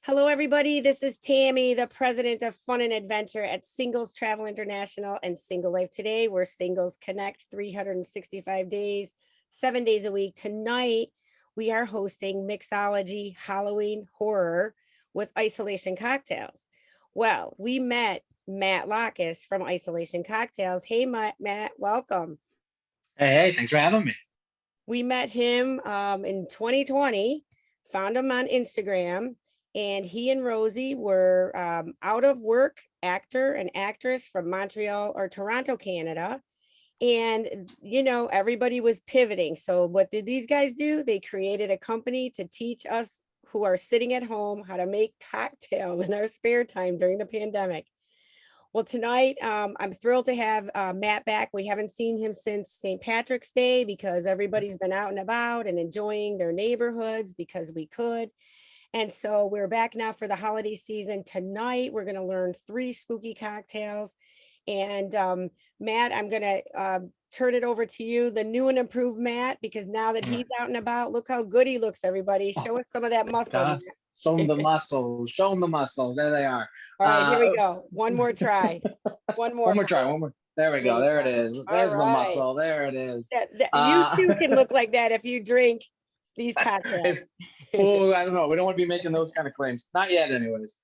Hello, everybody. This is Tammy, the president of Fun and Adventure at Singles Travel International and Single Life Today, where singles connect 365 days, 7 days a week. Tonight, we are hosting Mixology Halloween Horror with Isolation Cocktails. Well, we met Matt Lockus from Isolation Cocktails. Hey, Matt, welcome. Hey, thanks for having me. We met him in 2020, found him on Instagram, and he and Rosie were out of work actor and actress from Montreal or Toronto, Canada. And, everybody was pivoting. So what did these guys do? They created a company to teach us who are sitting at home how to make cocktails in our spare time during the pandemic. Well, tonight, I'm thrilled to have Matt back. We haven't seen him since St. Patrick's Day because everybody's been out and about and enjoying their neighborhoods because we could. And so we're back now for the holiday season. Tonight, we're going to learn 3 spooky cocktails. And Matt, I'm going to turn it over to you, the new and improved Matt, because now that he's out and about, look how good he looks, everybody. Show us some of that muscle. Show them the muscle. Show them the muscle. There they are. All right, here we go. One more try. One more. One more try. One more. There we go. There it is. There's the muscle. There it is. You too can look like that if you drink these cocktails. I don't know. We don't want to be making those kind of claims. Not yet, anyways.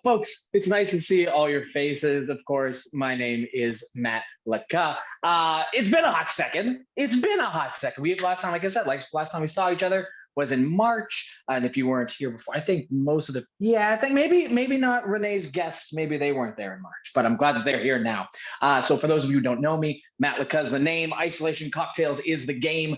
Folks, it's nice to see all your faces. Of course, my name is Matt Lacka. It's been a hot second. Last time, like I said, last time we saw each other was in March. And if you weren't here before, I think maybe not Renee's guests, maybe they weren't there in March, but I'm glad that they're here now. So for those of you who don't know me, Matt Lacka is the name, Isolation Cocktails is the game.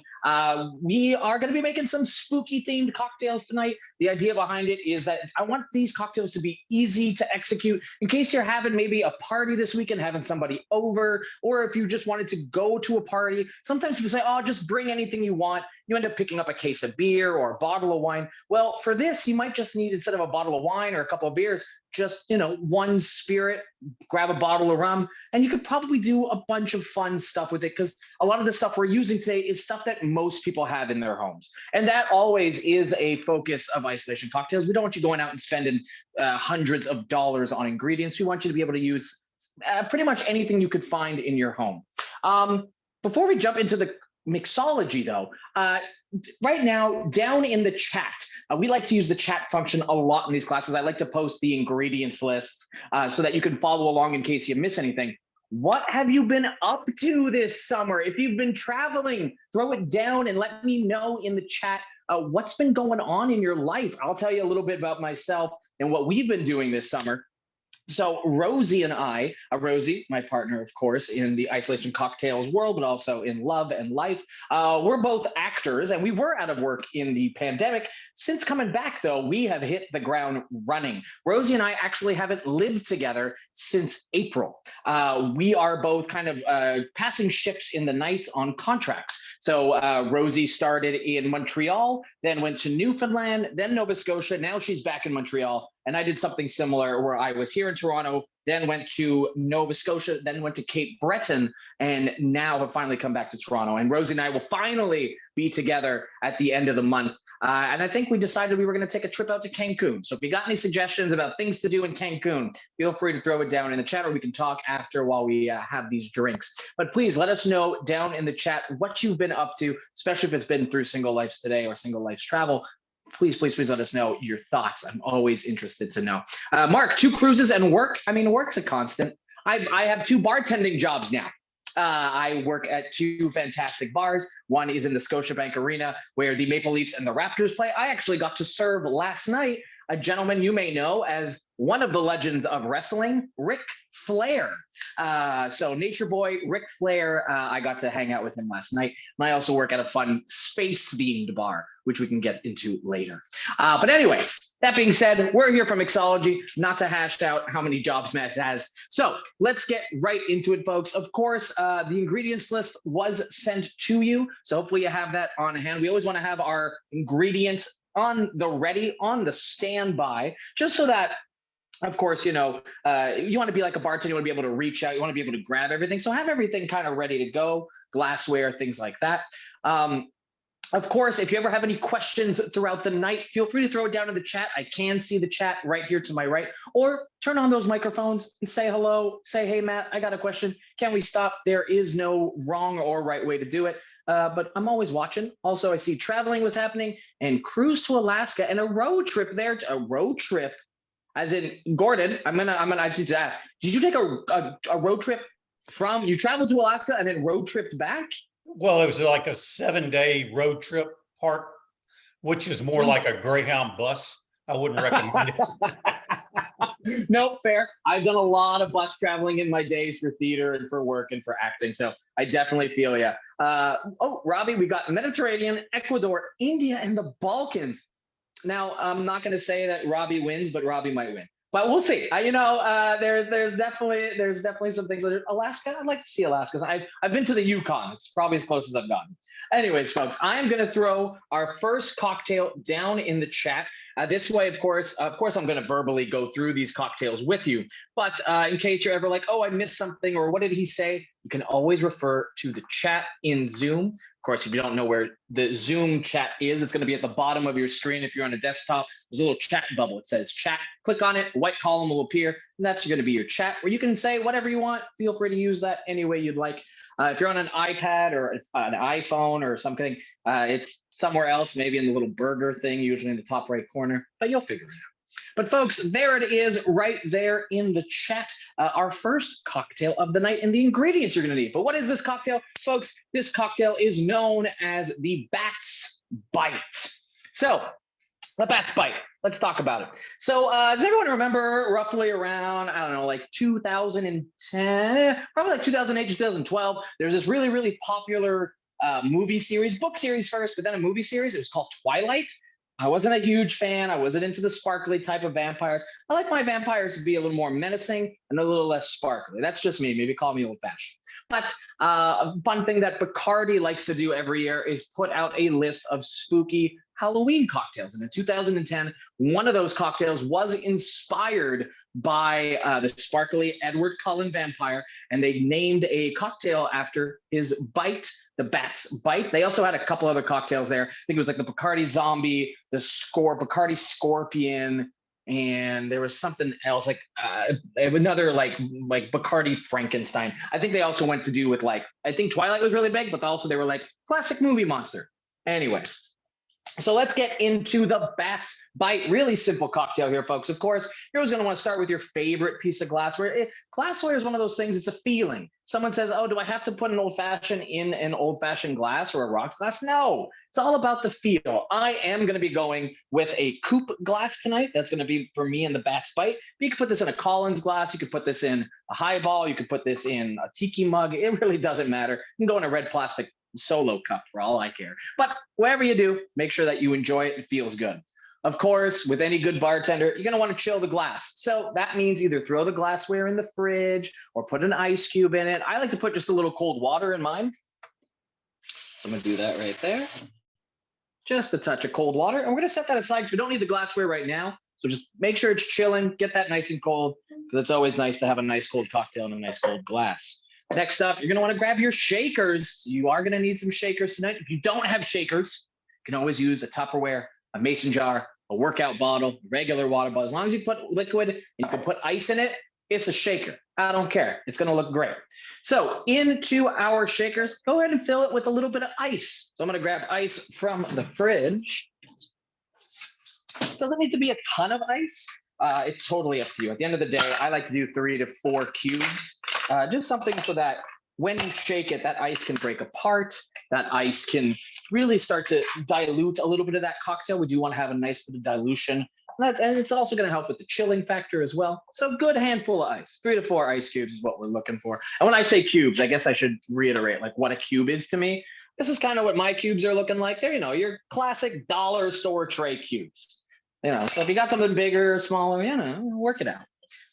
We are going to be making some spooky themed cocktails tonight. The idea behind it is that I want these cocktails to be easy to execute in case you're having maybe a party this weekend, having somebody over, or if you just wanted to go to a party. Sometimes people say, oh, just bring anything you want. You end up picking up a case of beer or a bottle of wine. Well, for this, you might just need, instead of a bottle of wine or a couple of beers, just, one spirit, grab a bottle of rum, and you could probably do a bunch of fun stuff with it because a lot of the stuff we're using today is stuff that most people have in their homes. And that always is a focus of Isolation Cocktails. We don't want you going out and spending hundreds of dollars on ingredients. We want you to be able to use pretty much anything you could find in your home. Before we jump into the mixology, though, right now, down in the chat, we like to use the chat function a lot in these classes. I like to post the ingredients lists so that you can follow along in case you miss anything. What have you been up to this summer? If you've been traveling, throw it down and let me know in the chat what's been going on in your life. I'll tell you a little bit about myself and what we've been doing this summer. So Rosie and I, Rosie, my partner, of course, in the Isolation Cocktails world, but also in love and life, we're both actors, and we were out of work in the pandemic. Since coming back, though, we have hit the ground running. Rosie and I actually haven't lived together since April. We are both kind of passing ships in the night on contracts. So Rosie started in Montreal, then went to Newfoundland, then Nova Scotia. Now she's back in Montreal. And I did something similar where I was here in Toronto, then went to Nova Scotia, then went to Cape Breton, and now have finally come back to Toronto. And Rosie and I will finally be together at the end of the month. And I think we decided we were going to take a trip out to Cancun. So if you got any suggestions about things to do in Cancun, feel free to throw it down in the chat, or we can talk after while we have these drinks. But please let us know down in the chat what you've been up to, especially if it's been through Single Life's Today or Single Life's Travel. Please let us know your thoughts. I'm always interested to know. Mark, 2 cruises and work. I mean, work's a constant. I have 2 bartending jobs now. I work at 2 fantastic bars. One is in the Scotiabank Arena where the Maple Leafs and the Raptors play. I actually got to serve last night a gentleman you may know as one of the legends of wrestling, Ric Flair. So Nature Boy, Ric Flair, I got to hang out with him last night. And I also work at a fun space-themed bar, which we can get into later. But anyways, that being said, we're here for Mixology, not to hash out how many jobs Matt has. So let's get right into it, folks. Of course, the ingredients list was sent to you. So hopefully you have that on hand. We always want to have our ingredients on the ready, on the standby, just so that, of course, you want to be like a bartender, you want to be able to reach out, you want to be able to grab everything. So have everything kind of ready to go, glassware, things like that. Of course, if you ever have any questions throughout the night, feel free to throw it down in the chat. I can see the chat right here to my right, or turn on those microphones and say hello. Say, hey, Matt, I got a question. Can we stop? There is no wrong or right way to do it, but I'm always watching. Also, I see traveling was happening and cruise to Alaska and a road trip there. A road trip, as in Gordon. I just ask. Did you take a road trip from? You traveled to Alaska and then road tripped back? Well, it was like a 7-day road trip part, which is more like a Greyhound bus. I wouldn't recommend it. No, fair. I've done a lot of bus traveling in my days for theater and for work and for acting. So I definitely feel you. Robbie, we got Mediterranean, Ecuador, India, and the Balkans. Now, I'm not going to say that Robbie wins, but Robbie might win. But we'll see. There's definitely some things. Alaska, I'd like to see Alaska. I've been to the Yukon. It's probably as close as I've gotten. Anyways, folks, I am going to throw our first cocktail down in the chat. This way, of course, I'm going to verbally go through these cocktails with you. But in case you're ever like, oh, I missed something, or what did he say? You can always refer to the chat in Zoom. Of course, if you don't know where the Zoom chat is, it's going to be at the bottom of your screen. If you're on a desktop, there's a little chat bubble. It says chat. Click on it. A white column will appear. And that's going to be your chat where you can say whatever you want. Feel free to use that any way you'd like. If you're on an iPad or an iPhone or something, it's somewhere else, maybe in the little burger thing, usually in the top right corner, but you'll figure it out. But folks, there it is right there in the chat, our first cocktail of the night and the ingredients you're going to need. But what is this cocktail? Folks, this cocktail is known as the Bat's Bite. So the Bat's Bite, let's talk about it. So does everyone remember roughly around, I don't know, like 2010, probably like 2008, 2012, there's this really, really popular movie series, book series first, but then a movie series. It was called Twilight. I wasn't a huge fan. I wasn't into the sparkly type of vampires. I like my vampires to be a little more menacing and a little less sparkly. That's just me. Maybe call me old-fashioned. But a fun thing that Bacardi likes to do every year is put out a list of spooky Halloween cocktails. And in 2010, one of those cocktails was inspired by the sparkly Edward Cullen vampire, and they named a cocktail after his bite, the Bat's Bite. They also had a couple other cocktails there. I think it was like the Bacardi Zombie, the Bacardi Scorpion, and there was something else like another like Bacardi Frankenstein. I think they also went to do with like, I think Twilight was really big, but also they were like classic movie monster. Anyways. So let's get into the Bat's Bite. Really simple cocktail here, folks. Of course, you're always going to want to start with your favorite piece of glassware. Glassware is one of those things, it's a feeling. Someone says, oh, do I have to put an old-fashioned in an old-fashioned glass or a rocks glass? No, it's all about the feel. I am going to be going with a Coupe glass tonight. That's going to be for me in the Bat's Bite. But you can put this in a Collins glass. You could put this in a highball. You could put this in a tiki mug. It really doesn't matter. You can go in a red plastic solo cup for all I care. But whatever you do, make sure that you enjoy it and feels good. Of course, with any good bartender, you're going to want to chill the glass. So that means either throw the glassware in the fridge or put an ice cube in it. I like to put just a little cold water in mine. So I'm going to do that right there. Just a touch of cold water. And we're going to set that aside. We don't need the glassware right now. So just make sure it's chilling. Get that nice and cold, because it's always nice to have a nice cold cocktail in a nice cold glass. Next up, you're going to want to grab your shakers. You are going to need some shakers tonight. If you don't have shakers, you can always use a Tupperware, a mason jar, a workout bottle, regular water bottle. As long as you put liquid and you can put ice in it, it's a shaker. I don't care. It's going to look great. So into our shakers, go ahead and fill it with a little bit of ice. So I'm going to grab ice from the fridge. It doesn't need to be a ton of ice. It's totally up to you. At the end of the day, I like to do 3 to 4 cubes. Just something so that when you shake it, that ice can break apart. That ice can really start to dilute a little bit of that cocktail. We do want to have a nice bit of dilution. And it's also going to help with the chilling factor as well. So good handful of ice. 3 to 4 ice cubes is what we're looking for. And when I say cubes, I guess I should reiterate like what a cube is to me. This is kind of what my cubes are looking like. They're, your classic dollar store tray cubes. So if you got something bigger or smaller, work it out.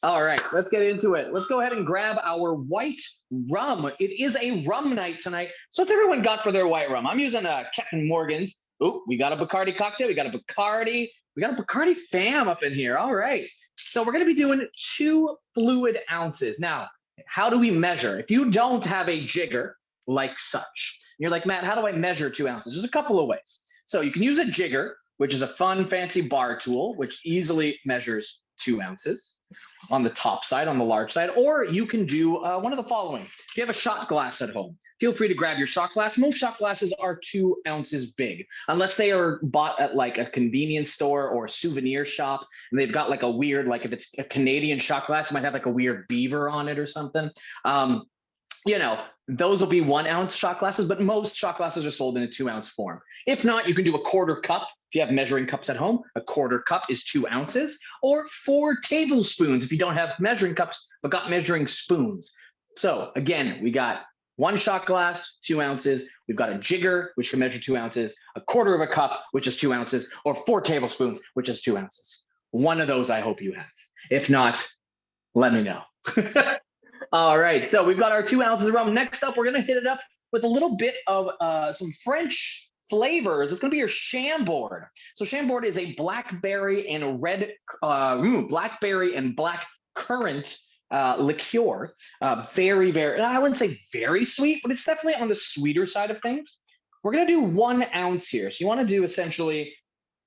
All right, let's get into it. Let's go ahead and grab our white rum. It is a rum night tonight. So what's everyone got for their white rum? I'm using Captain Morgan's. Oh, we got a Bacardi cocktail. We got a Bacardi fam up in here. All right. So we're going to be doing 2 fluid ounces. Now, how do we measure? If you don't have a jigger like such, you're like, Matt, how do I measure 2 ounces? There's a couple of ways. So you can use a jigger, which is a fun, fancy bar tool, which easily measures 2 ounces on the top side, on the large side, or you can do one of the following. If you have a shot glass at home, feel free to grab your shot glass. Most shot glasses are 2 ounces big, unless they are bought at like a convenience store or a souvenir shop, and they've got like a weird, like if it's a Canadian shot glass, it might have like a weird beaver on it or something. You know, those will be 1 ounce shot glasses, but most shot glasses are sold in a 2 ounce form. If not, you can do a quarter cup. If you have measuring cups at home, a quarter cup is 2 ounces, or 4 tablespoons if you don't have measuring cups, but got measuring spoons. So again, we got 1 shot glass, 2 ounces. We've got a jigger, which can measure 2 ounces, a quarter of a cup, which is 2 ounces, or 4 tablespoons, which is 2 ounces. One of those I hope you have. If not, let me know. All right, so we've got our 2 ounces of rum. Next up, we're gonna hit it up with a little bit of some French flavors. It's gonna be your Chambord. So Chambord is a blackberry and blackberry and black currant liqueur. Very, very, I wouldn't say very sweet, but it's definitely on the sweeter side of things. We're gonna do 1 ounce here. So you wanna do essentially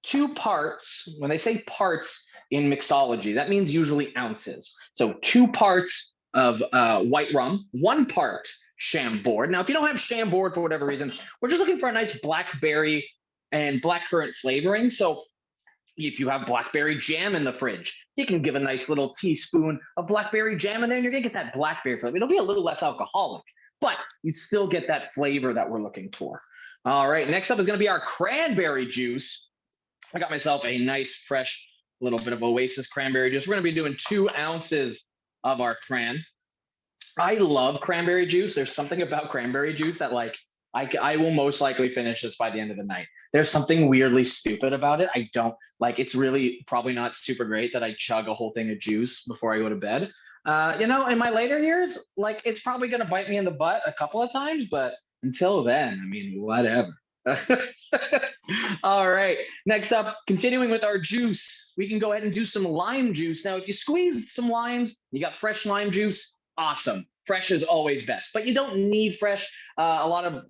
2 parts. When they say parts in mixology, that means usually ounces. So 2 parts of white rum, 1 part Chambord. Now, if you don't have Chambord for whatever reason, we're just looking for a nice blackberry and blackcurrant flavoring. So if you have blackberry jam in the fridge, you can give a nice little teaspoon of blackberry jam in there, and you're gonna get that blackberry flavor. It'll be a little less alcoholic, but you'd still get that flavor that we're looking for. All right, next up is gonna be our cranberry juice. I got myself a nice, fresh, little bit of Oasis cranberry juice. We're gonna be doing 2 ounces of our cran. I love cranberry juice. There's something about cranberry juice that like I will most likely finish this by the end of the night. There's something weirdly stupid about it. I don't like, it's really probably not super great that I chug a whole thing of juice before I go to bed. You know, in my later years, like it's probably going to bite me in the butt a couple of times, but until then, I mean, whatever. All right, next up, continuing with our juice, we can go ahead and do some lime juice. Now, if you squeeze some limes, you got fresh lime juice, awesome. Fresh is always best, but you don't need fresh. A lot of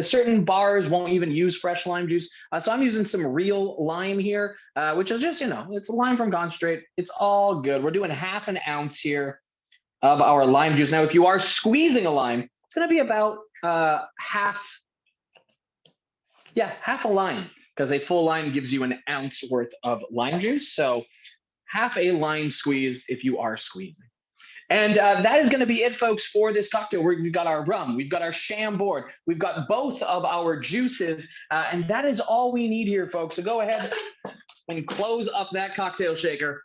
certain bars won't even use fresh lime juice. So I'm using some real lime here, which is just, you know, it's lime from Gone Straight. It's all good. We're doing 1/2 ounce here of our lime juice. Now, if you are squeezing a lime, it's going to be about half a lime, because a full lime gives you 1 ounce worth of lime juice. So half a lime squeeze if you are squeezing. And that is going to be it, folks, for this cocktail. We've got our rum, we've got our Chambord, we've got both of our juices, and that is all we need here, folks. So go ahead and close up that cocktail shaker.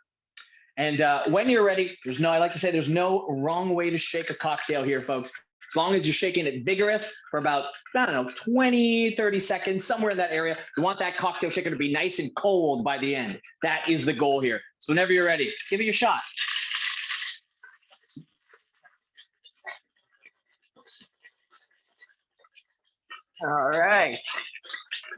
And when you're ready, I like to say there's no wrong way to shake a cocktail here, folks. As long as you're shaking it vigorous for about, I don't know, 20, 30 seconds, somewhere in that area. You want that cocktail shaker to be nice and cold by the end. That is the goal here. So whenever you're ready, give it a shot. All right,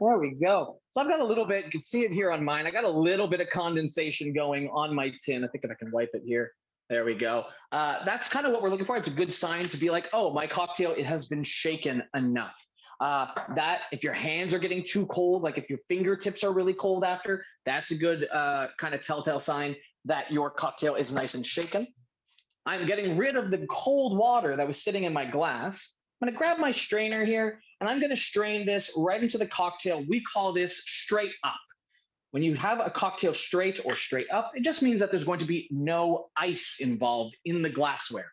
there we go. So I've got a little bit, you can see it here on mine. I got a little bit of condensation going on my tin. I think if I can wipe it here. There we go. That's kind of what we're looking for. It's a good sign to be like, oh, my cocktail, it has been shaken enough. That if your hands are getting too cold, like if your fingertips are really cold after, that's a good kind of telltale sign that your cocktail is nice and shaken. I'm getting rid of the cold water that was sitting in my glass. I'm gonna grab my strainer here and I'm gonna strain this right into the cocktail. We call this straight up. When you have a cocktail straight or straight up, it just means that there's going to be no ice involved in the glassware.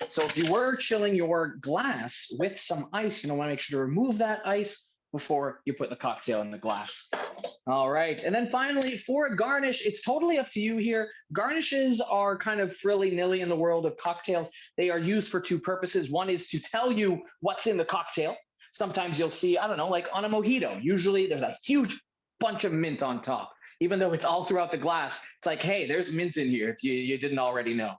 So if you were chilling your glass with some ice, you're gonna wanna make sure to remove that ice before you put the cocktail in the glass. All right, and then finally for a garnish, it's totally up to you here. Garnishes are kind of frilly-nilly in the world of cocktails. They are used for 2 purposes. One is to tell you what's in the cocktail. Sometimes you'll see, I don't know, like on a mojito, usually there's a huge bunch of mint on top. Even though it's all throughout the glass, it's like, hey, there's mint in here if you didn't already know.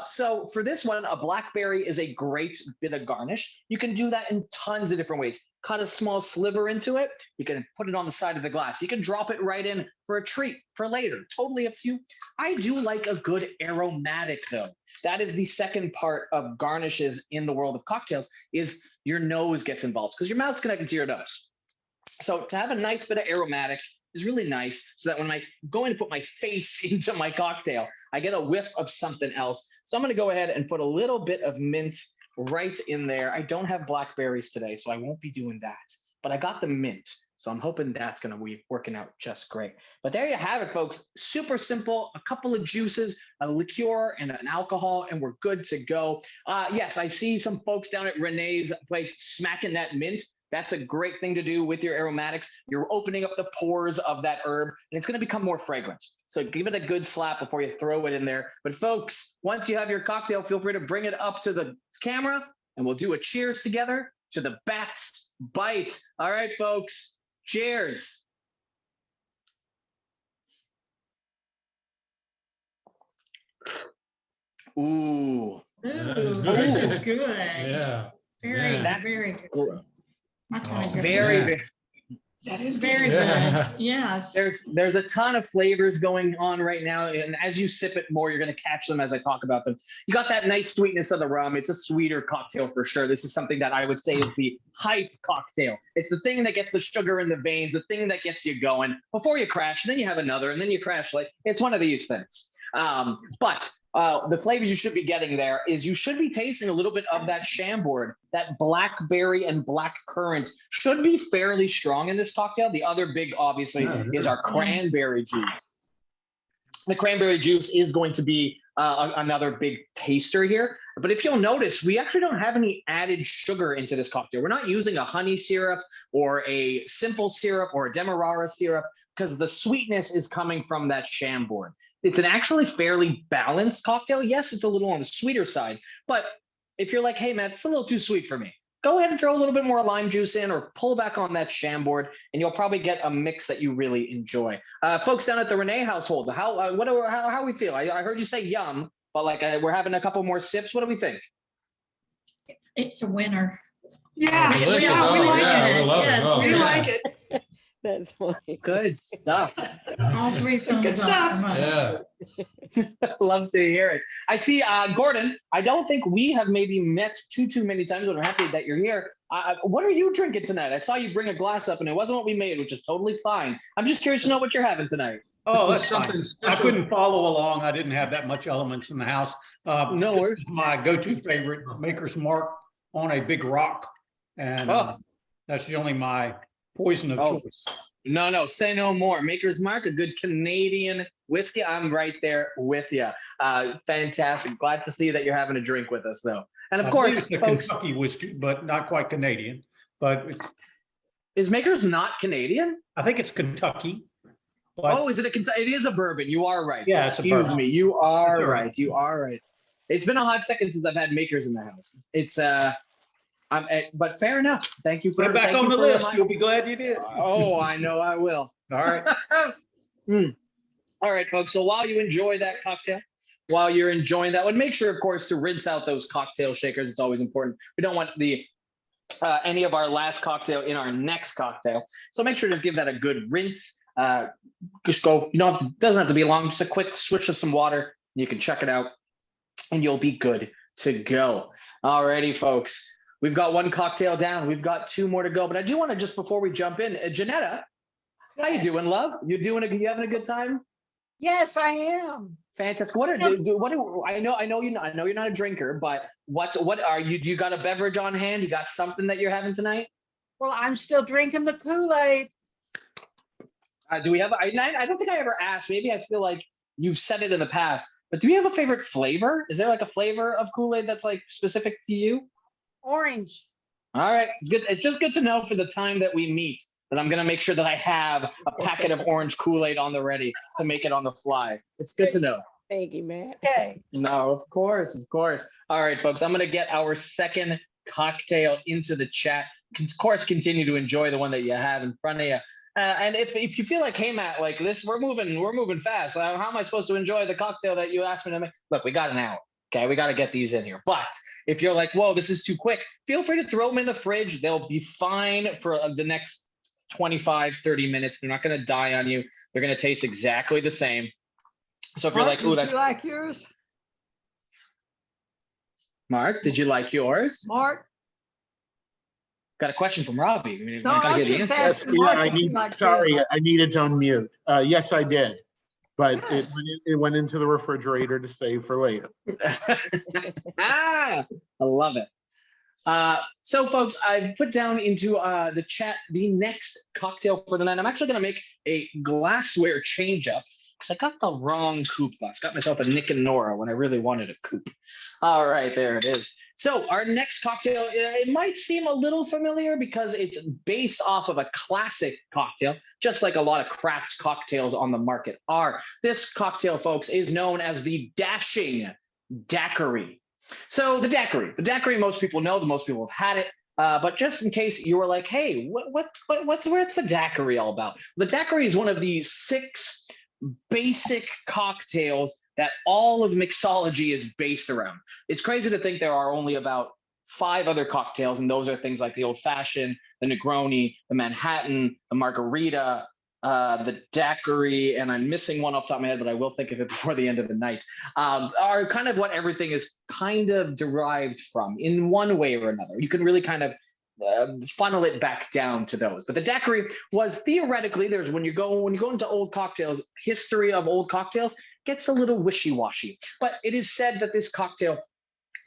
So for this one, a blackberry is a great bit of garnish. You can do that in tons of different ways. Cut a small sliver into it. You can put it on the side of the glass. You can drop it right in for a treat for later. Totally up to you. I do like a good aromatic though. That is the second part of garnishes in the world of cocktails, is your nose gets involved because your mouth's connected to your nose. So to have a nice bit of aromatic is really nice so that when I'm going to put my face into my cocktail, I get a whiff of something else. So I'm going to go ahead and put a little bit of mint right in there. I don't have blackberries today, so I won't be doing that, but I got the mint. So I'm hoping that's going to be working out just great. But there you have it, folks. Super simple, a couple of juices, a liqueur, and an alcohol, and we're good to go. Yes, I see some folks down at Renee's place smacking that mint. That's a great thing to do with your aromatics. You're opening up the pores of that herb, and it's going to become more fragrant. So give it a good slap before you throw it in there. But folks, once you have your cocktail, feel free to bring it up to the camera, and we'll do a cheers together to the best bite. All right, folks. Cheers. Ooh. Ooh, this is good. Yeah. Very, Yeah. very good. Good. That's really good. Very, Yeah. very. That is very Yeah. good. Yes. There's a ton of flavors going on right now, and as you sip it more, you're going to catch them as I talk about them. You got that nice sweetness of the rum. It's a sweeter cocktail for sure. This is something that I would say is the hype cocktail. It's the thing that gets the sugar in the veins, the thing that gets you going before you crash. And then you have another, and then you crash. Like it's one of these things. But the flavors you should be getting there is you should be tasting a little bit of that Chambord, that blackberry and black currant should be fairly strong in this cocktail. The other big, obviously, is our cranberry juice. The cranberry juice is going to be another big taster here. But if you'll notice, we actually don't have any added sugar into this cocktail. We're not using a honey syrup or a simple syrup or a demerara syrup because the sweetness is coming from that Chambord. It's an actually fairly balanced cocktail. Yes, it's a little on the sweeter side, but if you're like, hey, man, it's a little too sweet for me, go ahead and throw a little bit more lime juice in or pull back on that Chambord, and you'll probably get a mix that you really enjoy. Folks down at the Renee household, how we feel? I heard you say yum, but like we're having a couple more sips. What do we think? It's a winner. Yeah, Delicious. Yeah, we Oh, like yeah, it. we love it. Yes, Oh, we we yeah. like it. That's funny. Good stuff. All three thumbs Good up stuff. from us. Yeah. Love to hear it. I see, Gordon, I don't think we have maybe met too many times, but I'm happy that you're here. What are you drinking tonight? I saw you bring a glass up and it wasn't what we made, which is totally fine. I'm just curious to know what you're having tonight. Oh, This is that's fine. something I special. couldn't follow along. I didn't have that much elements in the house. No This worries. is my go-to favorite, Maker's Mark on a big rock. And Oh. that's generally my poison of Oh. choice. No, say no more. Maker's Mark, a good Canadian whiskey. I'm right there with you. Fantastic. Glad to see that you're having a drink with us, though. And of I believe course, it's a folks, Kentucky whiskey, but not quite Canadian. But is Maker's not Canadian? I think it's Kentucky. But Oh, is it a? It is a bourbon. You are right. Yeah, it's a Excuse bourbon. me. You are It's all right. right. You are right. It's been a hot second since I've had Makers in the house. It's but fair enough. Thank you for put it back thank on you the for list. reminding- You'll be glad you did. Oh, I know I will. All right. All right, folks. So while you enjoy that cocktail, while you're enjoying that one, make sure, of course, to rinse out those cocktail shakers. It's always important. We don't want any of our last cocktail in our next cocktail. So make sure to give that a good rinse. Just go. You don't have to, doesn't have to be long. Just a quick switch of some water. You can check it out, and you'll be good to go. All righty, folks. We've got one cocktail down. We've got two more to go. But I do want to just before we jump in, Janetta, how you doing, love? You having a good time? Yes, I am. Fantastic. What I know you're not a drinker, but what are you? Do you got a beverage on hand? You got something that you're having tonight? Well, I'm still drinking the Kool-Aid. Do we have? I don't think I ever asked. Maybe I feel like you've said it in the past. But do you have a favorite flavor? Is there like a flavor of Kool-Aid that's like specific to you? Orange. All right, it's good. It's just good to know for the time that we meet that I'm gonna make sure that I have a packet of orange Kool-Aid on the ready to make it on the fly. It's good to know. Thank you, Matt. Okay. No, of course. All right, folks, I'm going to get our second cocktail into the chat. Of course, continue to enjoy the one that you have in front of you. And if you feel like, hey, Matt, like this, we're moving fast. How am I supposed to enjoy the cocktail that you asked me to make? Look, we got an hour. Okay, we got to get these in here. But if you're like, whoa, this is too quick, feel free to throw them in the fridge. They'll be fine for the next 25, 30 minutes. They're not going to die on you. They're going to taste exactly the same. So if you're like, ooh, that's like yours, Mark, did you like yours? Mark? got a question from Robbie. I mean, No, I gotta I was hear the just answer. asking Yeah, Mark I if he need, liked sorry, it. I needed to unmute. Yes, I did. But Good. it went into the refrigerator to save for later. I love it. So folks, I've put down into the chat the next cocktail for the night. I'm actually going to make a glassware change up because I got the wrong Coupe glass. Got myself a Nick and Nora when I really wanted a Coupe. All right, there it is. So our next cocktail, it might seem a little familiar because it's based off of a classic cocktail, just like a lot of craft cocktails on the market are. This cocktail, folks, is known as the Dashing Daiquiri. So the Daiquiri, most people know, most people have had it. But just in case you were like, hey, what's the Daiquiri all about? The Daiquiri is one of these 6 basic cocktails that all of mixology is based around. It's crazy to think there are only about 5 other cocktails, and those are things like the old fashioned, the Negroni, the Manhattan, the Margarita, the Daiquiri, and I'm missing one off the top of my head, but I will think of it before the end of the night, are kind of what everything is kind of derived from in one way or another. You can really kind of funnel it back down to those. But the Daiquiri was theoretically, there's when you go into old cocktails, history of old cocktails gets a little wishy-washy. But it is said that this cocktail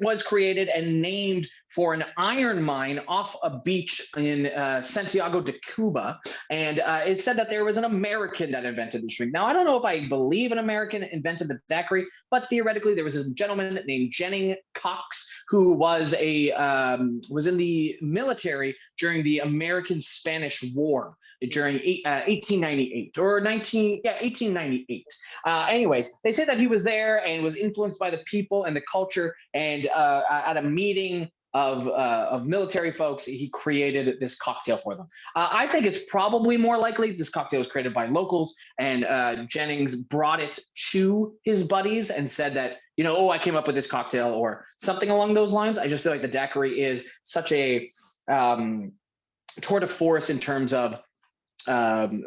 was created and named for an iron mine off a beach in Santiago de Cuba. And it said that there was an American that invented this drink. Now, I don't know if I believe an American invented the Daiquiri, but theoretically, there was a gentleman named Jennings Cox who was was in the military during the American-Spanish War during 1898 or 1898. Anyways, they say that he was there and was influenced by the people and the culture, and at a meeting of military folks, he created this cocktail for them. I think it's probably more likely this cocktail was created by locals, and Jennings brought it to his buddies and said that, you know, oh, I came up with this cocktail or something along those lines. I just feel like the Daiquiri is such a tour de force in terms of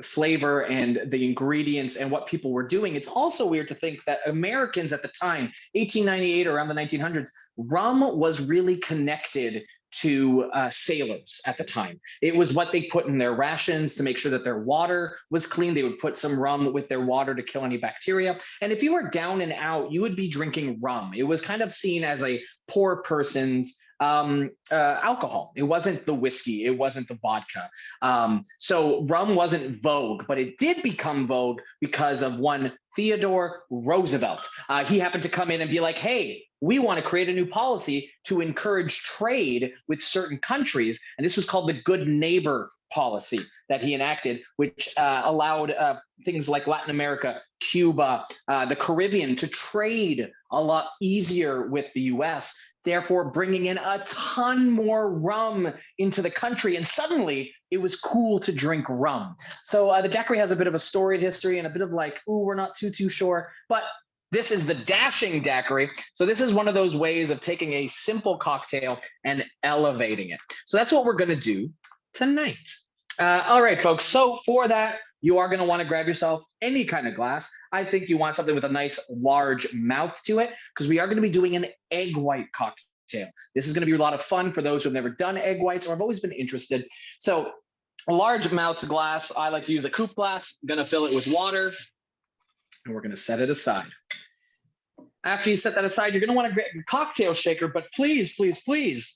flavor and the ingredients and what people were doing. It's also weird to think that Americans at the time, 1898 or around the 1900s, rum was really connected to sailors at the time. It was what they put in their rations to make sure that their water was clean. They would put some rum with their water to kill any bacteria. And if you were down and out, you would be drinking rum. It was kind of seen as a poor person's alcohol. It wasn't the whiskey. It wasn't the vodka. So rum wasn't vogue, but it did become vogue because of one Theodore Roosevelt. He happened to come in and be like, hey, we want to create a new policy to encourage trade with certain countries. And this was called the Good Neighbor policy that he enacted, which allowed things like Latin America, Cuba, the Caribbean to trade a lot easier with the US, therefore bringing in a ton more rum into the country. And suddenly it was cool to drink rum. So the Daiquiri has a bit of a storied history and a bit of like, ooh, we're not too sure. But this is the Dashing Daiquiri. So this is one of those ways of taking a simple cocktail and elevating it. So that's what we're going to do tonight. All right, folks. So for that, you are going to want to grab yourself any kind of glass. I think you want something with a nice large mouth to it because we are going to be doing an egg white cocktail. This is going to be a lot of fun for those who have never done egg whites or have always been interested. So a large mouth glass, I like to use a coupe glass. I'm going to fill it with water and we're going to set it aside. After you set that aside, you're going to want to grab your cocktail shaker, but please, please, please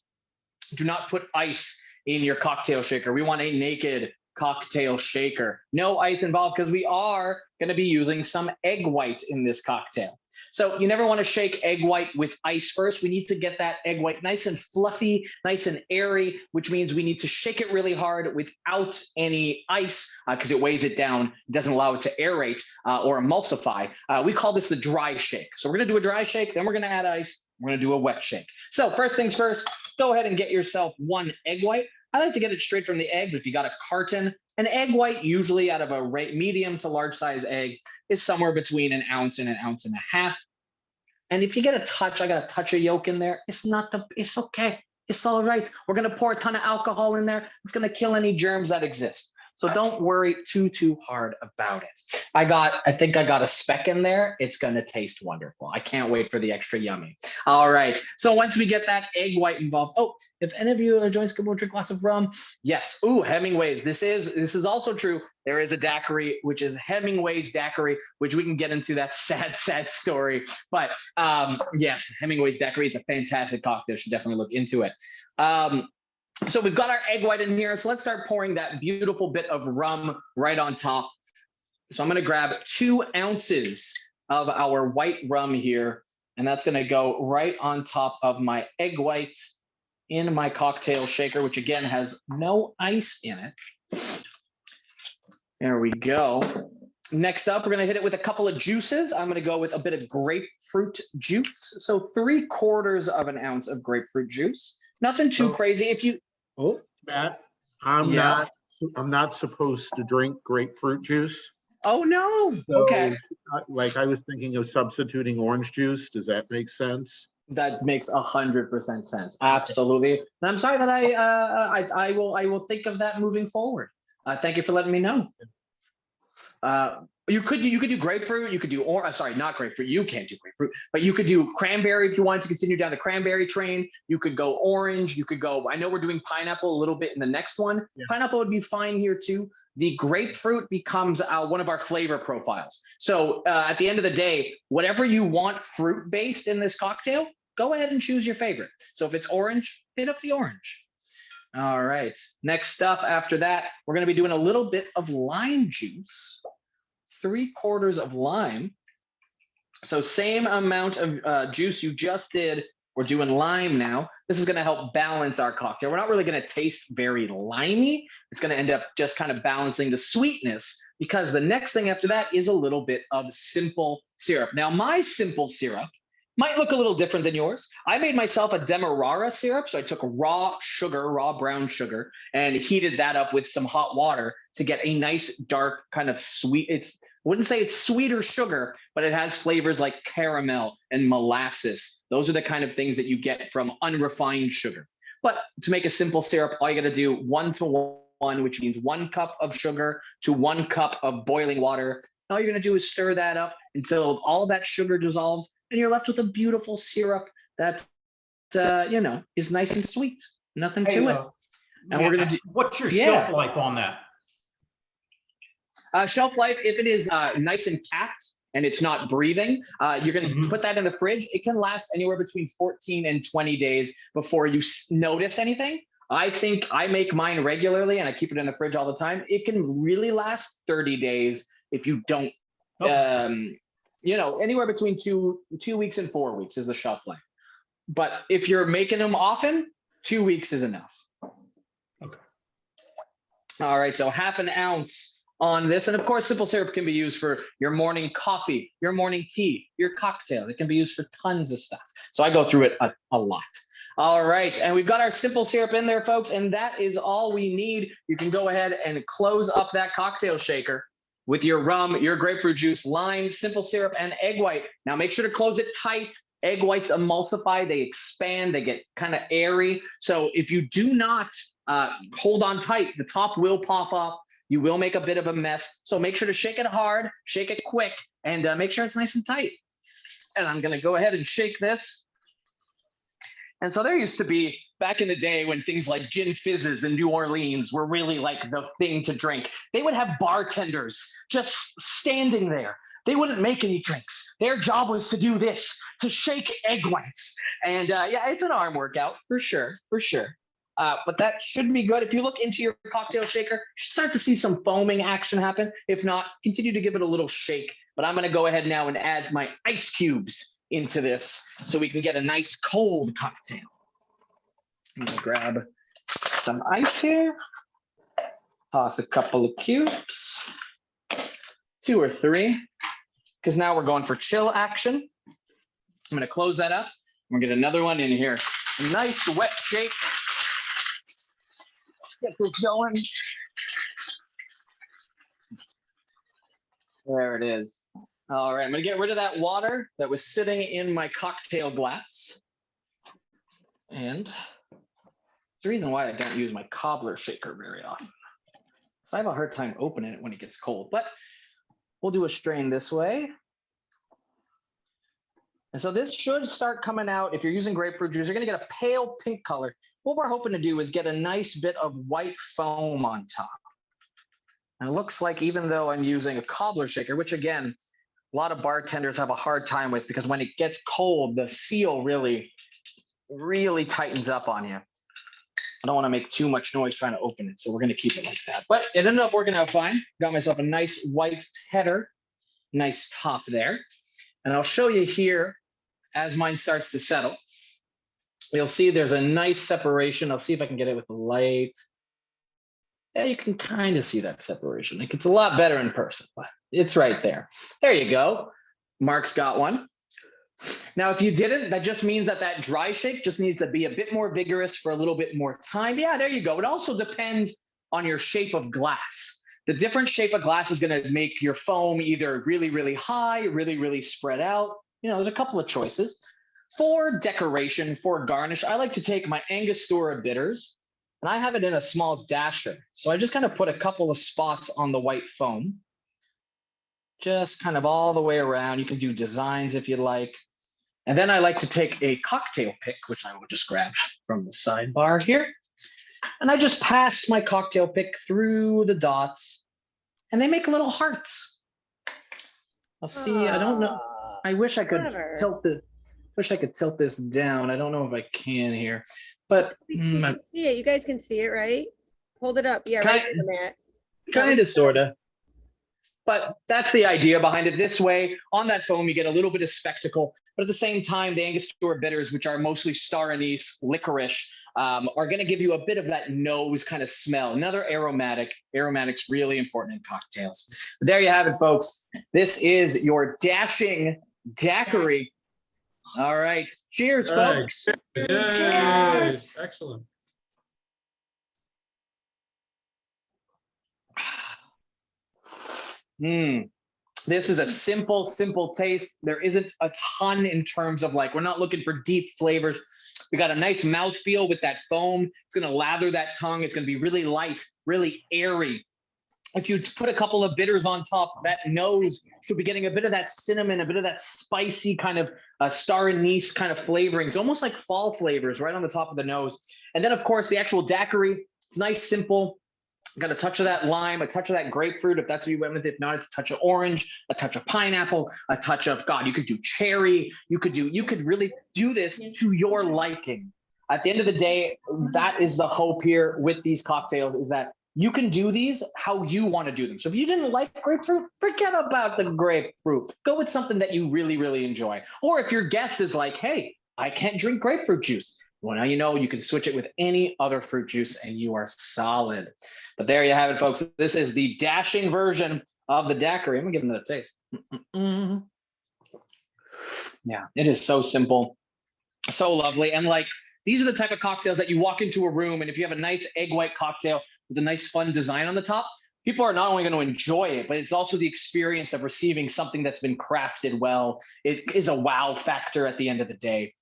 do not put ice in your cocktail shaker. We want a naked cocktail shaker. No ice involved because we are going to be using some egg white in this cocktail. So you never want to shake egg white with ice first. We need to get that egg white nice and fluffy, nice and airy, which means we need to shake it really hard without any ice because it weighs it down, doesn't allow it to aerate or emulsify. We call this the dry shake. So we're going to do a dry shake, then we're going to add ice. We're going to do a wet shake. So first things first, go ahead and get yourself one egg white. I like to get it straight from the egg, but if you got a carton, an egg white, usually out of a medium to large size egg, is somewhere between an ounce and a half. And if you get a touch, I got a touch of yolk in there. It's okay. It's all right. We're going to pour a ton of alcohol in there. It's going to kill any germs that exist. So don't worry too hard about it. I think I got a speck in there. It's going to taste wonderful. I can't wait for the extra yummy. All right. So once we get that egg white involved, oh, if any of you are enjoying Skip drink lots of rum, yes. Ooh, Hemingway's. This is also true. There is a daiquiri, which is Hemingway's daiquiri, which we can get into that sad story. But yes, Hemingway's daiquiri is a fantastic cocktail. Should definitely look into it. So we've got our egg white in here. So let's start pouring that beautiful bit of rum right on top. So I'm going to grab 2 ounces of our white rum here, and that's going to go right on top of my egg white in my cocktail shaker, which again has no ice in it. There we go. Next up, we're going to hit it with a couple of juices. I'm going to go with a bit of grapefruit juice. So 3/4 of an ounce of grapefruit juice. Nothing too crazy. If you, Matt, I'm not supposed to drink grapefruit juice. oh no, So, okay. like I was thinking of substituting orange juice. Does that make sense? That makes 100% sense. Absolutely. And I'm sorry that I will think of that moving forward. Thank you for letting me know. You could do grapefruit. You could do sorry, not grapefruit. You can't do grapefruit, but you could do cranberry if you wanted to continue down the cranberry train. You could go orange. You could go. I know we're doing pineapple a little bit in the next one. Yeah. Pineapple would be fine here too. The grapefruit becomes one of our flavor profiles. So at the end of the day, whatever you want fruit based in this cocktail, go ahead and choose your favorite. So if it's orange, hit up the orange. All right. Next up after that, we're going to be doing a little bit of lime juice. 3/4 of lime. So same amount of juice you just did. We're doing lime now. This is going to help balance our cocktail. We're not really going to taste very limey. It's going to end up just kind of balancing the sweetness, because the next thing after that is a little bit of simple syrup. Now, my simple syrup might look a little different than yours. I made myself a demerara syrup. So I took raw brown sugar, and heated that up with some hot water to get a nice dark kind of sweet. I wouldn't say it's sweeter sugar, but it has flavors like caramel and molasses. Those are the kind of things that you get from unrefined sugar. But to make a simple syrup, all you got to do 1-to-1, which means 1 cup of sugar to 1 cup of boiling water. All you're going to do is stir that up until all that sugar dissolves, and you're left with a beautiful syrup that, is nice and sweet. Nothing to it. And we're going to do. What's your shelf life on that? Shelf life, if it is nice and capped and it's not breathing, you're going to put that in the fridge. It can last anywhere between 14 and 20 days before you notice anything. I think I make mine regularly and I keep it in the fridge all the time. It can really last 30 days if you don't, anywhere between two weeks and 4 weeks is the shelf life. But if you're making them often, 2 weeks is enough. Okay. All right, so 1/2 ounce on this. And of course, simple syrup can be used for your morning coffee, your morning tea, your cocktail. It can be used for tons of stuff. So I go through it a lot. All right, and we've got our simple syrup in there, folks, and that is all we need. You can go ahead and close up that cocktail shaker with your rum, your grapefruit juice, lime, simple syrup, and egg white. Now make sure to close it tight. Egg whites emulsify, they expand, they get kind of airy. So if you do not hold on tight, the top will pop up. You will make a bit of a mess. So make sure to shake it hard, shake it quick, and make sure it's nice and tight. And I'm going to go ahead and shake this. And so there used to be, back in the day when things like gin fizzes in New Orleans were really like the thing to drink, they would have bartenders just standing there. They wouldn't make any drinks. Their job was to do this, to shake egg whites. And it's an arm workout for sure. But that should be good. If you look into your cocktail shaker, you should start to see some foaming action happen. If not, continue to give it a little shake. But I'm going to go ahead now and add my ice cubes into this so we can get a nice cold cocktail. I'm going to grab some ice here. Toss a couple of cubes, 2 or 3, because now we're going for chill action. I'm going to close that up. We'll get another one in here. A nice wet shake. Get this going. There it is. All right, I'm gonna get rid of that water that was sitting in my cocktail glass. And the reason why I don't use my cobbler shaker very often. So I have a hard time opening it when it gets cold, but we'll do a strain this way. And so this should start coming out. If you're using grapefruit juice, you're going to get a pale pink color. What we're hoping to do is get a nice bit of white foam on top. And it looks like, even though I'm using a cobbler shaker, which again, a lot of bartenders have a hard time with, because when it gets cold, the seal really tightens up on you. I don't want to make too much noise trying to open it, so we're going to keep it like that. But it ended up working out fine. Got myself a nice white header, nice top there. And I'll show you here as mine starts to settle. You'll see there's a nice separation. I'll see if I can get it with the light. Yeah, you can kind of see that separation. It's a lot better in person, but it's right there. There you go. Mark's got one. Now, if you didn't, that just means that that dry shake just needs to be a bit more vigorous for a little bit more time. Yeah, there you go. It also depends on your shape of glass. The different shape of glass is going to make your foam either really, really high, really, really spread out. You know, there's a couple of choices. For decoration, for garnish, I like to take my Angostura bitters, and I have it in a small dasher. So I just kind of put a couple of spots on the white foam, just kind of all the way around. You can do designs if you like. And then I like to take a cocktail pick, which I will just grab from the sidebar here. And I just pass my cocktail pick through the dots, and they make little hearts. I'll see. I don't know. I wish I could tilt the. Wish I could tilt this down. I don't know if I can here, but You can see it. You guys can see it, right? Hold it up. Yeah, right there, Matt. Kind of, sort of. But that's the idea behind it. This way, on that foam, you get a little bit of spectacle. But at the same time, the Angostura bitters, which are mostly star anise, licorice, are going to give you a bit of that nose kind of smell. Another aromatic. Aromatic's really important in cocktails. But there you have it, folks. This is your dashing daiquiri. All right. Cheers, folks. Cheers. Excellent. This is a simple taste. There isn't a ton in terms of, like, we're not looking for deep flavors. We got a nice mouthfeel with that foam. It's going to lather that tongue. It's going to be really light, really airy. If you put a couple of bitters on top, that nose should be getting a bit of that cinnamon, a bit of that spicy kind of star anise kind of flavorings, almost like fall flavors right on the top of the nose. And then, of course, the actual daiquiri. It's nice, simple. Got a touch of that lime, a touch of that grapefruit, if that's what you went with. If not, it's a touch of orange, a touch of pineapple, a touch of, God, you could do cherry. You could really do this to your liking. At the end of the day, that is the hope here with these cocktails, is that you can do these how you want to do them. So if you didn't like grapefruit, forget about the grapefruit. Go with something that you really, really enjoy. Or if your guest is like, hey, I can't drink grapefruit juice. Well, now you know you can switch it with any other fruit juice and you are solid. But there you have it, folks. This is the dashing version of the daiquiri. I'm gonna give it another taste. Yeah, it is so simple, so lovely. And like, these are the type of cocktails that you walk into a room, and if you have a nice egg white cocktail with a nice fun design on the top, people are not only going to enjoy it, but it's also the experience of receiving something that's been crafted well. It is a wow factor at the end of the day.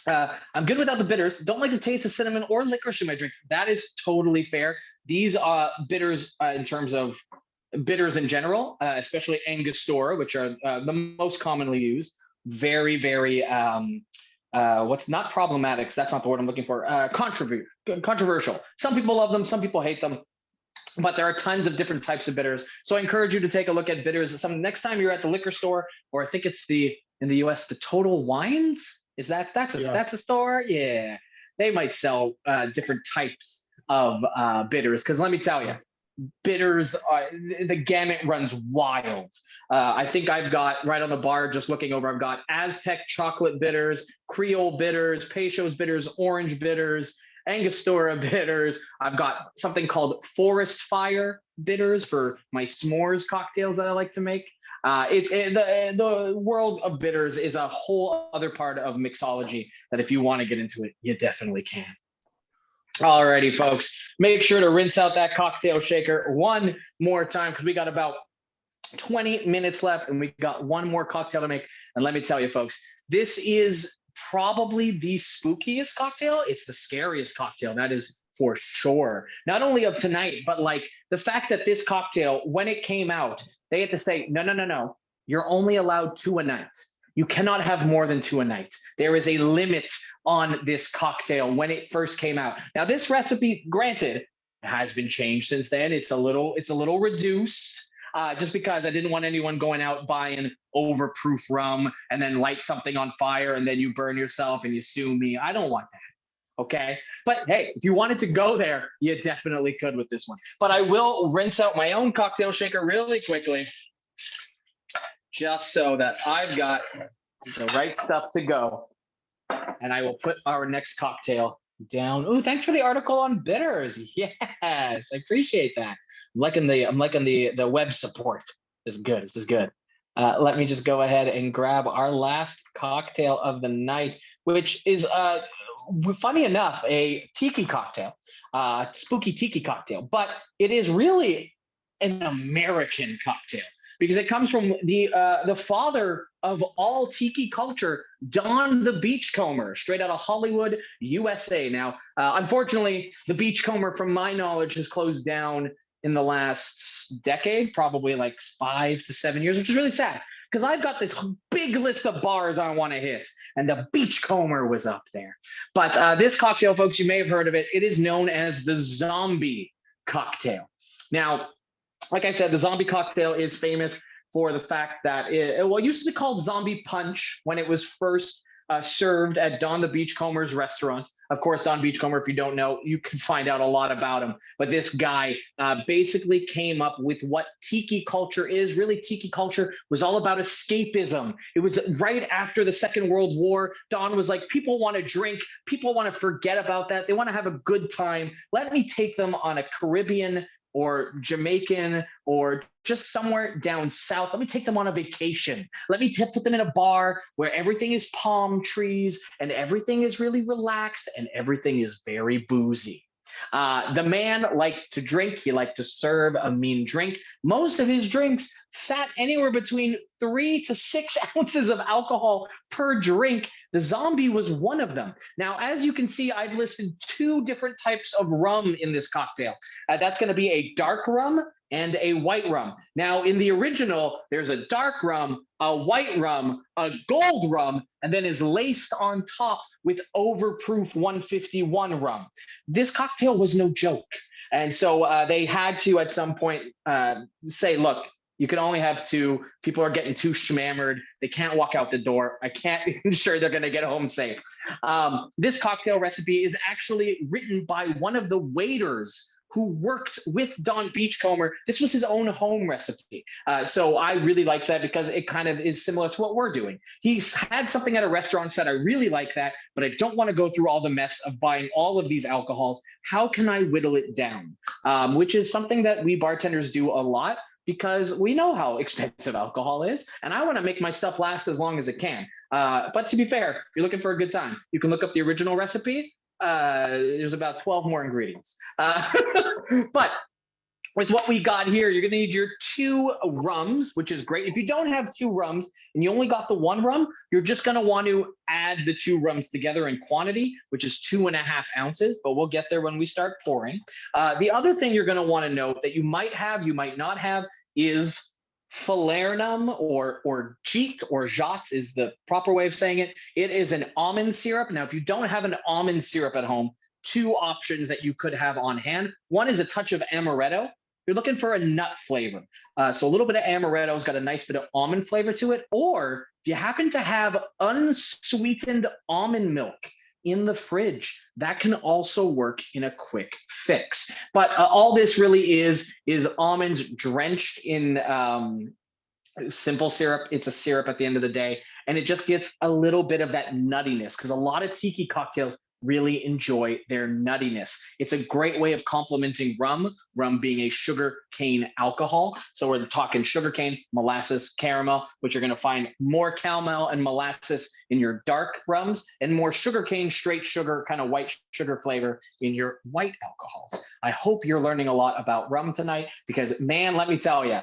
I'm good without the bitters. Don't like the taste of cinnamon or licorice in my drink. That is totally fair. These bitters, in terms of bitters in general, especially Angostura, which are the most commonly used, very, very, what's not problematic, so that's not the word I'm looking for, controversial. Some people love them, some people hate them, but there are tons of different types of bitters. So I encourage you to take a look at bitters. Next time you're at the liquor store, or I think it's in the US, the Total Wines. Is that's a store? Yeah, they might sell different types of bitters. Because let me tell you, bitters, the gamut runs wild. I think I've got right on the bar, just looking over, I've got Aztec chocolate bitters, Creole bitters, Peychaud's bitters, orange bitters, Angostura bitters. I've got something called Forest Fire bitters for my s'mores cocktails that I like to make. The world of bitters is a whole other part of mixology that if you want to get into it, you definitely can. Alrighty, folks, make sure to rinse out that cocktail shaker one more time, because we got about 20 minutes left and we got one more cocktail to make. And let me tell you, folks, this is probably the spookiest cocktail. It's the scariest cocktail. That is for sure. Not only of tonight, but like the fact that this cocktail, when it came out, they had to say, no, no, no, no. You're only allowed 2 a night. You cannot have more than 2 a night. There is a limit on this cocktail when it first came out. Now, this recipe, granted, has been changed since then. It's a little reduced. Just because I didn't want anyone going out buying overproof rum and then light something on fire and then you burn yourself and you sue me. I don't want that. Okay. But hey, if you wanted to go there, you definitely could with this one. But I will rinse out my own cocktail shaker really quickly, just so that I've got the right stuff to go. And I will put our next cocktail down. Oh, thanks for the article on bitters. Yes, I appreciate that. I'm liking the web support. This is good. This is good. Let me just go ahead and grab our last cocktail of the night, which is funny enough, a tiki cocktail, spooky tiki cocktail, but it is really an American cocktail because it comes from the father of all tiki culture, Don the Beachcomber, straight out of Hollywood, USA. Now, unfortunately, the Beachcomber, from my knowledge, has closed down in the last decade, probably like 5 to 7 years, which is really sad because I've got this big list of bars I want to hit, and the Beachcomber was up there. But this cocktail, folks, you may have heard of it. It is known as the zombie cocktail. Now, like I said, the zombie cocktail is famous for the fact that it used to be called zombie punch when it was first served at Don the Beachcomber's restaurant. Of course, Don Beachcomber, if you don't know, you can find out a lot about him. But this guy basically came up with what tiki culture is. Really, tiki culture was all about escapism. It was right after the Second World War. Don was like, people want to drink. People want to forget about that. They want to have a good time. Let me take them on a Caribbean or Jamaican or just somewhere down south. Let me take them on a vacation. Let me put them in a bar where everything is palm trees and everything is really relaxed and everything is very boozy. The man liked to drink. He liked to serve a mean drink. Most of his drinks sat anywhere between 3 to 6 ounces of alcohol per drink. The zombie was one of them. Now, as you can see, I've listed 2 different types of rum in this cocktail. That's going to be a dark rum and a white rum. Now, in the original, there's a dark rum, a white rum, a gold rum, and then is laced on top with overproof 151 rum. This cocktail was no joke. And so they had to, at some point, say, look, you can only have 2. People are getting too schmammered. They can't walk out the door. I can't ensure they're going to get home safe. This cocktail recipe is actually written by one of the waiters who worked with Don Beachcomber. This was his own home recipe. So I really like that because it kind of is similar to what we're doing. He's had something at a restaurant, said, I really like that, but I don't want to go through all the mess of buying all of these alcohols. How can I whittle it down? Which is something that we bartenders do a lot, because we know how expensive alcohol is, and I want to make my stuff last as long as it can. But to be fair, if you're looking for a good time, you can look up the original recipe. There's about 12 more ingredients. But with what we got here, you're going to need your 2 rums, which is great. If you don't have 2 rums and you only got the 1 rum, you're just going to want to add the 2 rums together in quantity, which is 2.5 ounces, but we'll get there when we start pouring. The other thing you're going to want to note that you might have, you might not have, is Falernum or Jeet or Jot is the proper way of saying it. It is an almond syrup. Now, if you don't have an almond syrup at home, 2 options that you could have on hand. One is a touch of Amaretto. You're looking for a nut flavor. So a little bit of Amaretto's got a nice bit of almond flavor to it. Or if you happen to have unsweetened almond milk in the fridge, that can also work in a quick fix. But all this really is almonds drenched in simple syrup. It's a syrup at the end of the day. And it just gets a little bit of that nuttiness because a lot of tiki cocktails really enjoy their nuttiness. It's a great way of complementing rum being a sugar cane alcohol. So we're talking sugar cane, molasses, caramel, which you're going to find more caramel and molasses in your dark rums and more sugar cane, straight sugar, kind of white sugar flavor in your white alcohols. I hope you're learning a lot about rum tonight because, man, let me tell you,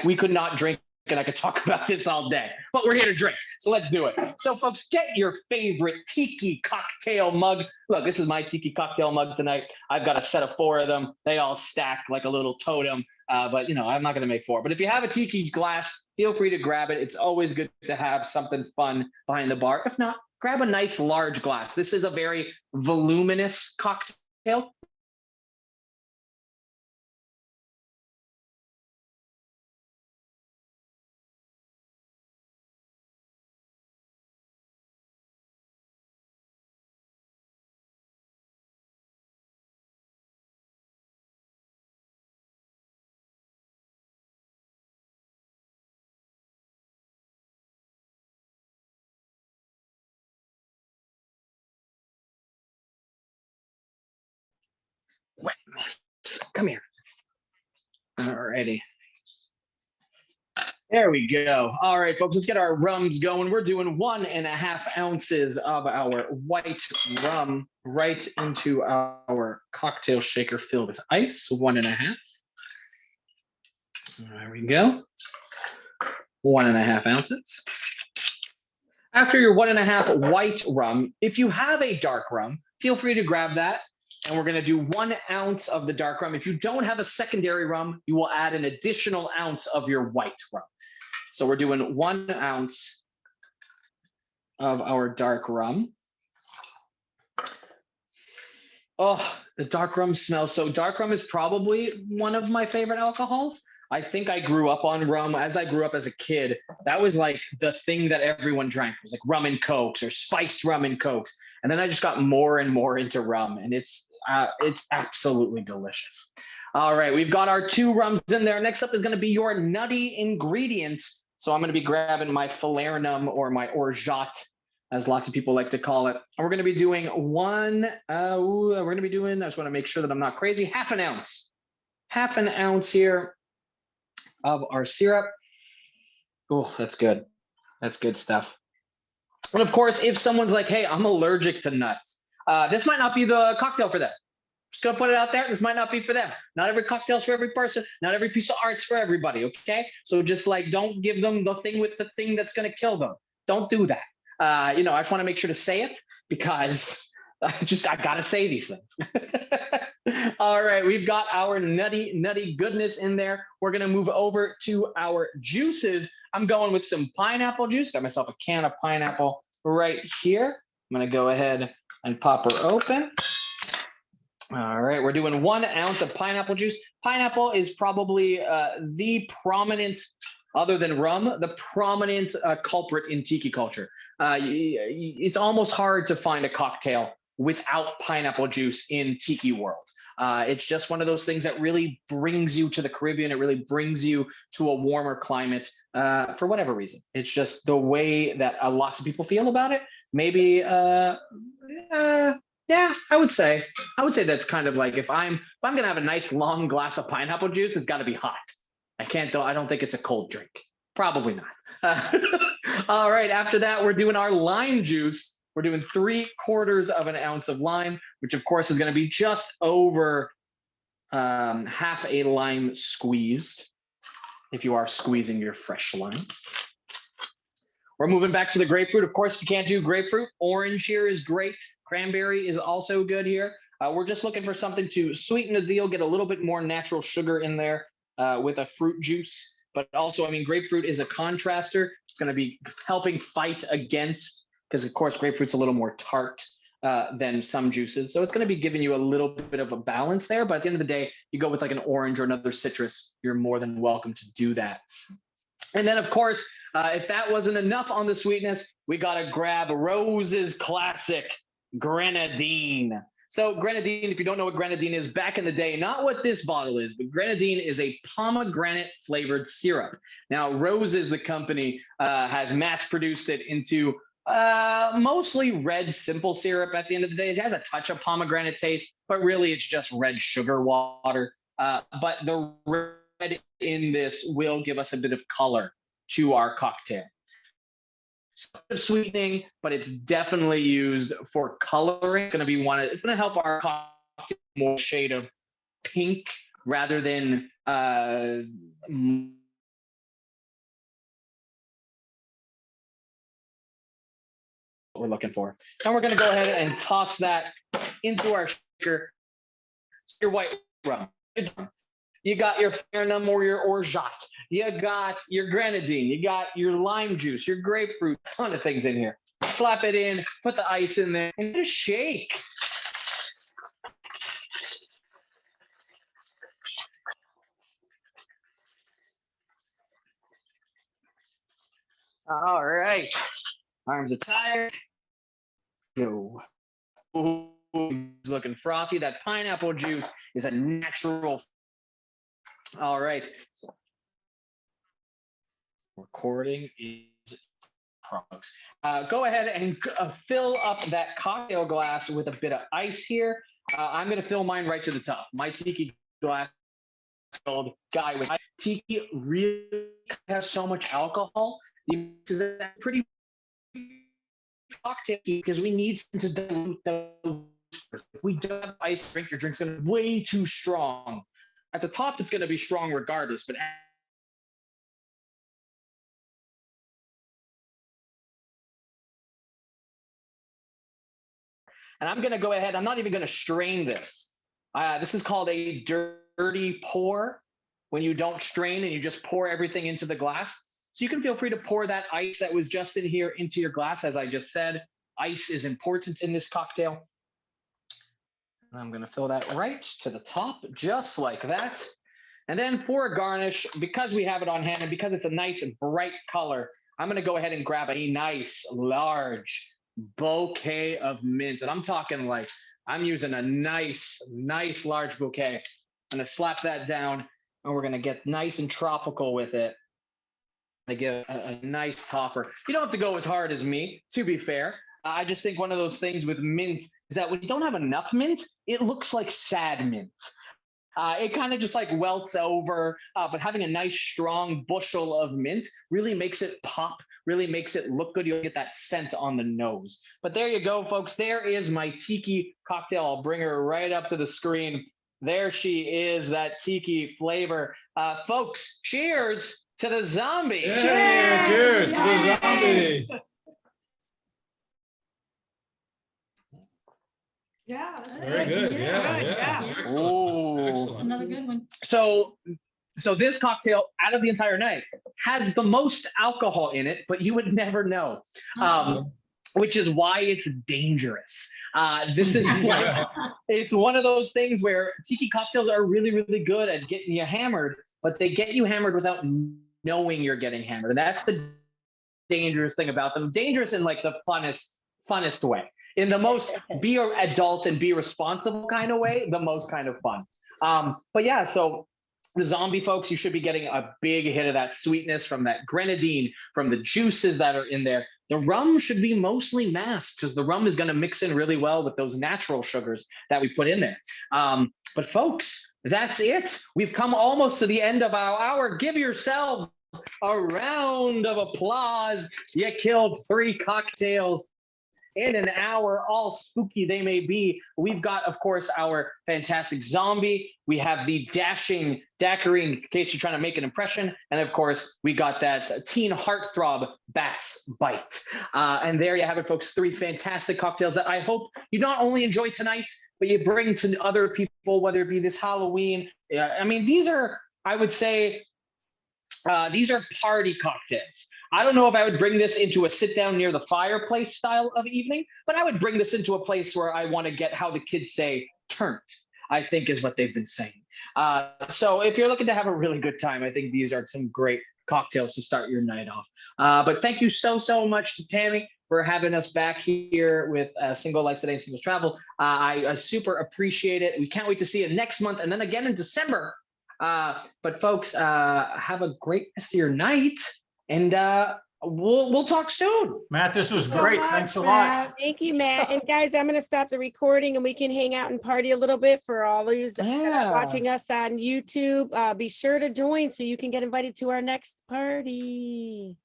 we could not drink and I could talk about this all day, but we're here to drink. So let's do it. So folks, get your favorite tiki cocktail mug. Look, this is my tiki cocktail mug tonight. I've got a set of 4 of them. They all stack like a little totem. But you know, I'm not going to make 4. But if you have a tiki glass, feel free to grab it. It's always good to have something fun behind the bar. If not, grab a nice large glass. This is a very voluminous cocktail. Come here. Alrighty. There we go. All right, folks, let's get our rums going. We're doing 1.5 ounces of our white rum right into our cocktail shaker filled with ice. 1.5. There we go. 1.5 ounces. After your 1.5 white rum, if you have a dark rum, feel free to grab that. And we're going to do 1 ounce of the dark rum. If you don't have a secondary rum, you will add an additional ounce of your white rum. So we're doing 1 ounce of our dark rum. Oh, the dark rum smells so. Dark rum is probably one of my favorite alcohols. I think I grew up on rum. As I grew up as a kid, that was like the thing that everyone drank. It was like rum and cokes or spiced rum and cokes. And then I just got more and more into rum, and it's absolutely delicious. All right, we've got our 2 rums in there. Next up is going to be your nutty ingredients. So I'm going to be grabbing my Falernum or my orgeat, as lots of people like to call it. And we're going to be doing I just want to make sure that I'm not crazy, half an ounce here of our syrup. Oh, that's good. That's good stuff. And of course, if someone's like, hey, I'm allergic to nuts, this might not be the cocktail for them. Just gonna put it out there. This might not be for them. Not every cocktail's for every person. Not every piece of art's for everybody. Okay, so just like don't give them the thing with the thing that's gonna kill them. Don't do that. I just want to make sure to say it because I gotta say these things. All right, we've got our nutty goodness in there. We're gonna move over to our juices. I'm going with some pineapple juice. Got myself a can of pineapple right here. I'm gonna go ahead and pop her open. All right, we're doing 1 ounce of pineapple juice. Pineapple is probably the prominent, other than rum, the prominent culprit in tiki culture. It's almost hard to find a cocktail without pineapple juice in tiki world. It's just one of those things that really brings you to the Caribbean. It really brings you to a warmer climate for whatever reason. It's just the way that lots of people feel about it. Maybe, yeah, I would say that's kind of like if I'm gonna have a nice long glass of pineapple juice, it's got to be hot. I don't think it's a cold drink. Probably not. All right. After that, we're doing our lime juice. We're doing 3/4 of an ounce of lime, which of course is going to be just over half a lime squeezed, if you are squeezing your fresh limes. We're moving back to the grapefruit. Of course, if you can't do grapefruit, orange here is great. Cranberry is also good here. We're just looking for something to sweeten the deal, get a little bit more natural sugar in there with a fruit juice. But also, I mean, grapefruit is a contraster. It's going to be helping fight against, because of course, grapefruit's a little more tart than some juices. So it's going to be giving you a little bit of a balance there. But at the end of the day, you go with like an orange or another citrus, you're more than welcome to do that. And then, of course, if that wasn't enough on the sweetness, we got to grab Rose's classic Grenadine. So Grenadine, if you don't know what Grenadine is, back in the day, not what this bottle is, but Grenadine is a pomegranate flavored syrup. Now, Rose's, the company, has mass produced it into mostly red simple syrup at the end of the day. It has a touch of pomegranate taste, but really it's just red sugar water. But the red in this will give us a bit of color to our cocktail. Sweetening, but it's definitely used for coloring. It's going to help our cocktail more shade of pink rather than we're looking for. And we're going to go ahead and toss that into our shaker. Your white rum. You got your Falernum or your orgeat. You got your Grenadine. You got your lime juice, your grapefruit, a ton of things in here. Slap it in, put the ice in there, and just shake. All right. Arms are tired. Go. Ooh, looking frothy. That pineapple juice is a natural. All right. Recording is progress. Go ahead and fill up that cocktail glass with a bit of ice here. I'm going to fill mine right to the top. My tiki glass filled guy with ice. Tiki really has so much alcohol. This is a pretty cocktail because we need to dilute those. If we don't have ice drink, your drink's going to be way too strong. At the top, it's going to be strong regardless, but and I'm going to go ahead. I'm not even going to strain this. This is called a dirty pour when you don't strain and you just pour everything into the glass. So you can feel free to pour that ice that was just in here into your glass. As I just said, ice is important in this cocktail. And I'm going to fill that right to the top, just like that. And then for a garnish, because we have it on hand and because it's a nice and bright color, I'm going to go ahead and grab a nice large bouquet of mint. And I'm talking like I'm using a nice large bouquet. I'm going to slap that down and we're going to get nice and tropical with it. I give a nice topper. You don't have to go as hard as me, to be fair. I just think one of those things with mint is that when you don't have enough mint, it looks like sad mint. It kind of just like welts over, but having a nice strong bushel of mint really makes it pop, really makes it look good. You'll get that scent on the nose. But there you go, folks. There is my tiki cocktail. I'll bring her right up to the screen. There she is, that tiki flavor. Folks, cheers to the zombie. Yeah, cheers to the zombie. Yeah, that's Very good. Yeah. Yeah. Ooh. Excellent. Another good one. So this cocktail, out of the entire night, has the most alcohol in it, but you would never know, which is why it's dangerous. This is like, it's one of those things where tiki cocktails are really, really good at getting you hammered, but they get you hammered without knowing you're getting hammered. And that's the dangerous thing about them. Dangerous in like the funnest way. In the most be an adult and be responsible kind of way, the most kind of fun. But yeah, so the zombie, folks, you should be getting a big hit of that sweetness from that grenadine, from the juices that are in there. The rum should be mostly masked because the rum is going to mix in really well with those natural sugars that we put in there. But folks, that's it. We've come almost to the end of our hour. Give yourselves a round of applause. You killed 3 cocktails in an hour, all spooky they may be. We've got, of course, our fantastic zombie. We have the dashing Daiquiri in case you're trying to make an impression. And of course, we got that teen heartthrob Bat's Bite. And there you have it, folks. 3 fantastic cocktails that I hope you not only enjoy tonight, but you bring to other people, whether it be this Halloween. I mean, these are, I would say, these are party cocktails. I don't know if I would bring this into a sit down near the fireplace style of evening, but I would bring this into a place where I want to get how the kids say turnt, I think is what they've been saying. So if you're looking to have a really good time, I think these are some great cocktails to start your night off. But thank you so much to Tammy for having us back here with Single Life Today and Singles Travel. I super appreciate it. We can't wait to see you next month and then again in December. But folks, have a great rest of your night, and we'll talk soon. Matt, this was So great. much, Thanks a lot. Matt. Thank you, Matt. And guys, I'm going to stop the recording and we can hang out and party a little bit for all of you that Yeah. are watching us on YouTube. Be sure to join so you can get invited to our next party.